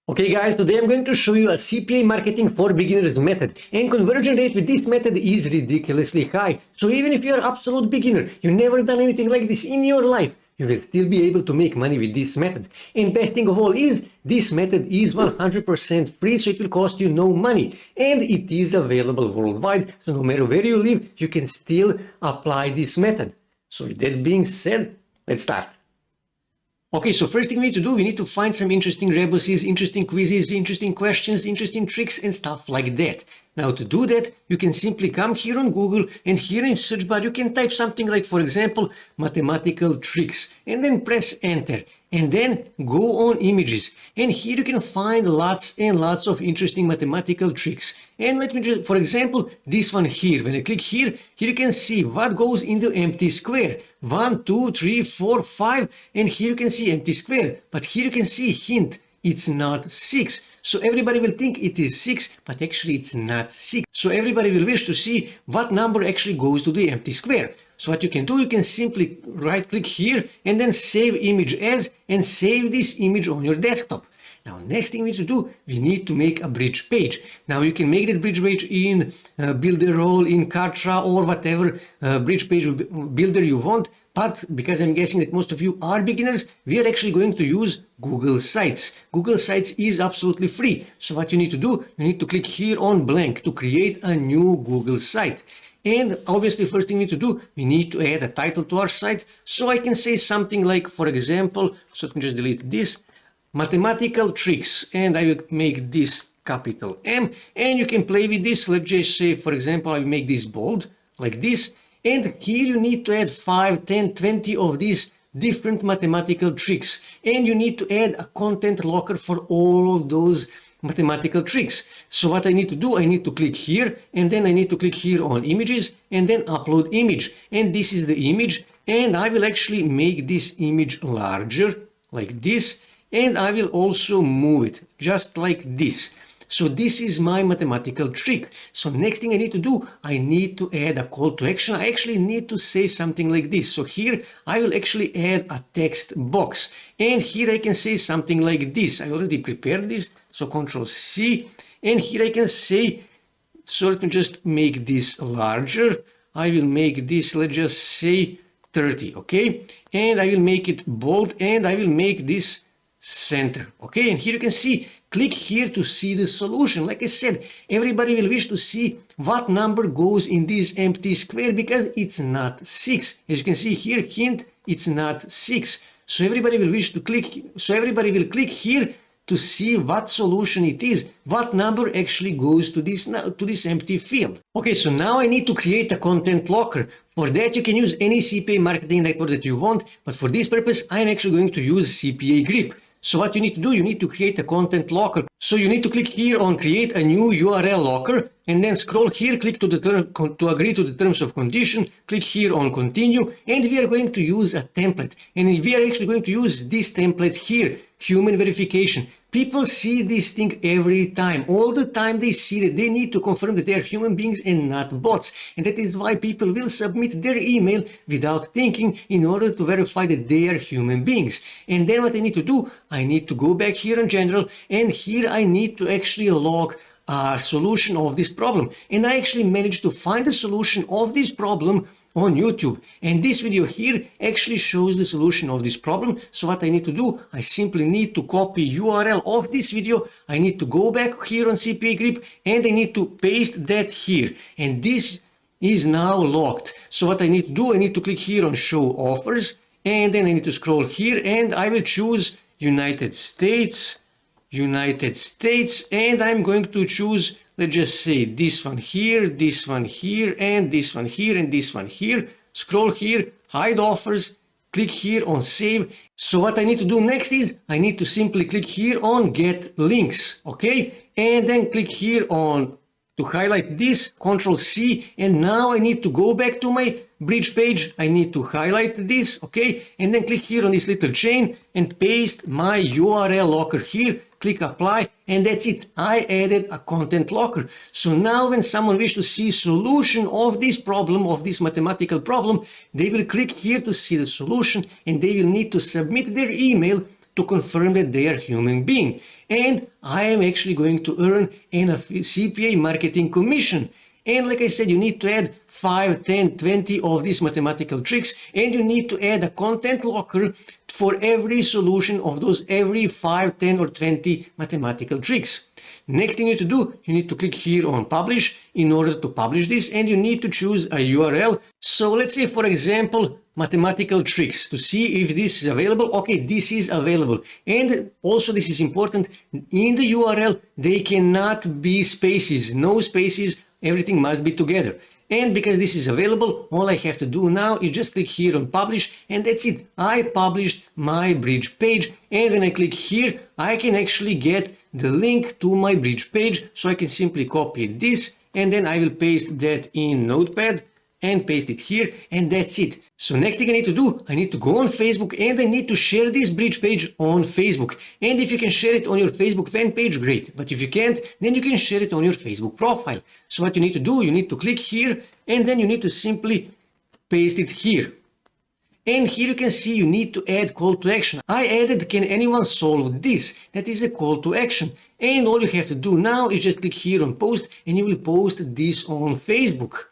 Okay guys, today I'm going to show you a CPA marketing for beginners method, and conversion rate with this method is ridiculously high. So even if you're an absolute beginner, you've never done anything like this in your life, you will still be able to make money with this method. And best thing of all is, this method is 100% free, so it will cost you no money. And it is available worldwide, so no matter where you live, you can still apply this method. So with that being said, let's start. Okay, so first thing we need to do, we need to find some interesting rebuses, interesting quizzes, interesting questions, interesting tricks and stuff like that. Now to do that, you can simply come here on Google, and here in search bar you can type something like, for example, mathematical tricks, and then press enter, and then go on images, and here you can find lots and lots of interesting mathematical tricks. And let me just, for example, this one here, when I click here you can see what goes into empty square. 1, 2, 3, 4, 5, and here you can see empty square, but here you can see hint, it's not 6. So everybody will think it is 6, but actually it's not 6. So everybody will wish to see what number actually goes to the empty square. So what you can do, you can simply right click here and then save image as, and save this image on your desktop. Now next thing we need to do, we need to make a bridge page. Now you can make that bridge page in Builderall, in Kartra, or whatever bridge page builder you want. But because I'm guessing that most of you are beginners, we are actually going to use Google Sites. Google Sites is absolutely free. So what you need to do, you need to click here on blank to create a new Google site. And obviously first thing we need to do, we need to add a title to our site. So I can say something like, for example, so let me just delete this, mathematical tricks, and I will make this capital M, and you can play with this. Let's just say, for example, I will make this bold like this. And here you need to add 5, 10, 20 of these different mathematical tricks. And you need to add a content locker for all of those mathematical tricks. So what I need to do, I need to click here, and then I need to click here on images, and then upload image. And this is the image, and I will actually make this image larger, like this. And I will also move it, just like this. So this is my mathematical trick. So next thing I need to do, I need to add a call to action. I actually need to say something like this. So here I will actually add a text box. And here I can say something like this. I already prepared this. So Control C. And here I can say, so let me just make this larger. I will make this, let's just say 30, okay? And I will make it bold, and I will make this center, okay? And here you can see, click here to see the solution. Like I said, everybody will wish to see what number goes in this empty square, because it's not 6. As you can see here, hint, it's not 6. So everybody will wish to click, so everybody will click here to see what solution it is, what number actually goes to this empty field. Okay, so now I need to create a content locker. For that you can use any CPA marketing network that you want, but for this purpose I'm actually going to use CPA Grip. So what you need to do, you need to create a content locker. So you need to click here on create a new URL locker, and then scroll here, click to agree to the terms of condition, click here on continue, and we are going to use a template. And we are actually going to use this template here, human verification. People see this thing every time. All the time they see that they need to confirm that they are human beings and not bots. And that is why people will submit their email without thinking, in order to verify that they are human beings. And then what I need to do, I need to go back here in general, and here I need to actually log a solution of this problem. And I actually managed to find the solution of this problem on YouTube. And this video here actually shows the solution of this problem. So what I need to do, I simply need to copy URL of this video. I need to go back here on CPA Grip, and I need to paste that here. And this is now locked. So what I need to do, I need to click here on show offers, and then I need to scroll here, and I will choose United States, and I'm going to choose, let's just say this one here, this one here, and this one here, and this one here. Scroll here, hide offers, click here on save. So what I need to do next is, I need to simply click here on get links, okay? And then click here on to highlight this, Control C, and now I need to go back to my bridge page. I need to highlight this, okay? And then click here on this little chain and paste my URL locker here. Click apply, and that's it. I added a content locker. So now when someone wishes to see solution of this problem, of this mathematical problem, they will click here to see the solution, and they will need to submit their email to confirm that they are human being. And I am actually going to earn a CPA marketing commission. And like I said, you need to add 5, 10, 20 of these mathematical tricks, and you need to add a content locker for every solution of those every 5, 10 or 20 mathematical tricks. Next thing you need to do, you need to click here on publish in order to publish this, and you need to choose a URL. So let's say, for example, mathematical tricks to see if this is available. Okay, this is available. And also this is important, in the URL, they cannot be spaces, no spaces, everything must be together. And because this is available, all I have to do now is just click here on publish, and that's it. I published my bridge page, and when I click here, I can actually get the link to my bridge page. So I can simply copy this, and then I will paste that in Notepad and paste it here, and that's it. So next thing I need to do, I need to go on Facebook, and I need to share this bridge page on Facebook. And if you can share it on your Facebook fan page, great. But if you can't, then you can share it on your Facebook profile. So what you need to do, you need to click here, and then you need to simply paste it here. And here you can see you need to add call to action. I added, can anyone solve this? That is a call to action. And all you have to do now is just click here on post, and you will post this on Facebook.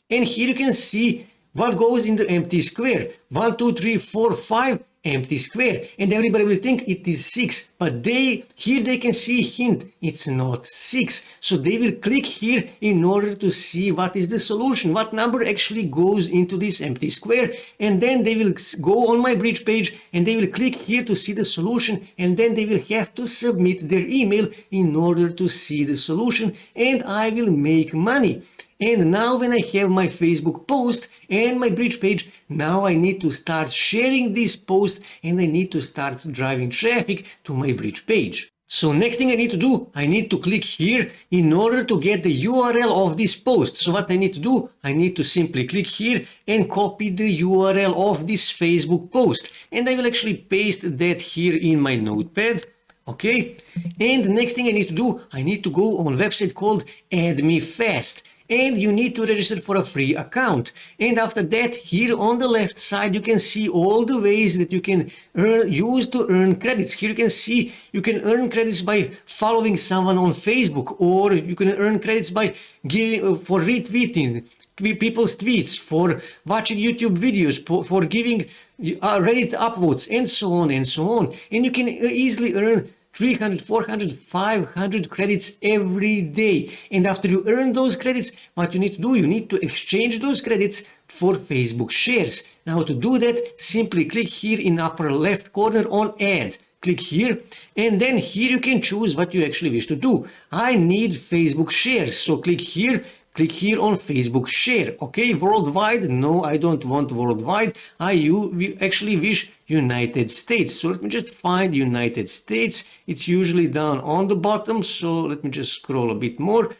And here you can see what goes in the empty square. 1, 2, 3, 4, 5 empty square. And everybody will think it is 6. But here they can see hint, it's not 6. So they will click here in order to see what is the solution, what number actually goes into this empty square. And then they will go on my bridge page, and they will click here to see the solution. And then they will have to submit their email in order to see the solution. And I will make money. And now when I have my Facebook post and my bridge page, now I need to start sharing this post, and I need to start driving traffic to my bridge page. So next thing I need to do, I need to click here in order to get the URL of this post. So what I need to do, I need to simply click here and copy the URL of this Facebook post. And I will actually paste that here in my Notepad. Okay. And the next thing I need to do, I need to go on a website called Add Me Fast. And you need to register for a free account. And after that, here on the left side, you can see all the ways that you can use to earn credits. Here you can see you can earn credits by following someone on Facebook, or you can earn credits by giving for retweeting people's tweets, for watching YouTube videos, for giving Reddit upvotes, and so on and so on. And you can easily earn 300, 400, 500 credits every day. And after you earn those credits, what you need to do, you need to exchange those credits for Facebook shares. Now to do that, simply click here in upper left corner on add. Click here, and then here you can choose what you actually wish to do. I need Facebook shares, so click here on Facebook share. Okay, worldwide, no, I don't want worldwide. We actually wish United States. So let me just find United States. It's usually down on the bottom, so let me just scroll a bit more.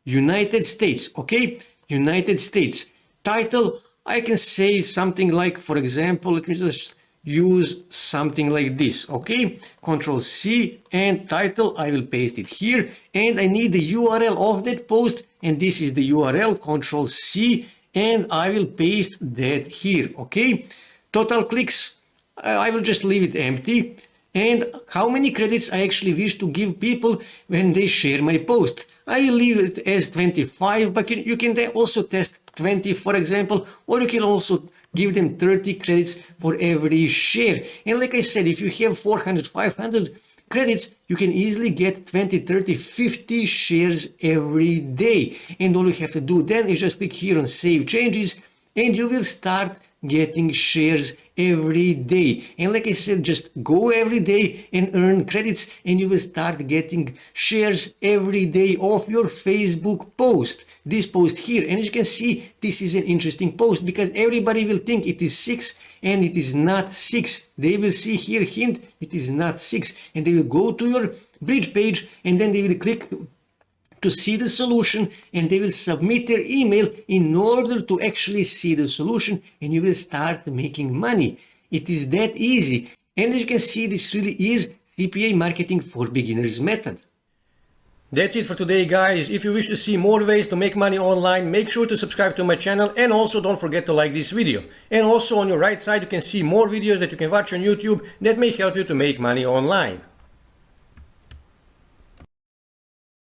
United States, okay, United States. Title, I can say something like, for example, let me just use something like this. Okay, Control C, and title, I will paste it here, and I need the URL of that post, and this is the URL. Control C, and I will paste that here. Okay, total clicks, I will just leave it empty. And how many credits I actually wish to give people when they share my post, I will leave it as 25, but you can also test 20, for example, or you can also give them 30 credits for every share. And like I said, if you have 400, 500 credits, you can easily get 20, 30, 50 shares every day. And all you have to do then is just click here on Save Changes, and you will start getting shares every day. And like I said, just go every day and earn credits, and you will start getting shares every day of your Facebook post. This post here, and as you can see, this is an interesting post because everybody will think it is 6 and it is not 6. They will see here hint, it is not 6, and they will go to your bridge page, and then they will click to see the solution, and they will submit their email in order to actually see the solution, and you will start making money. It is that easy. And as you can see, this really is CPA marketing for beginners method. That's it for today, guys. If you wish to see more ways to make money online, make sure to subscribe to my channel, and also don't forget to like this video. And also on your right side you can see more videos that you can watch on YouTube that may help you to make money online.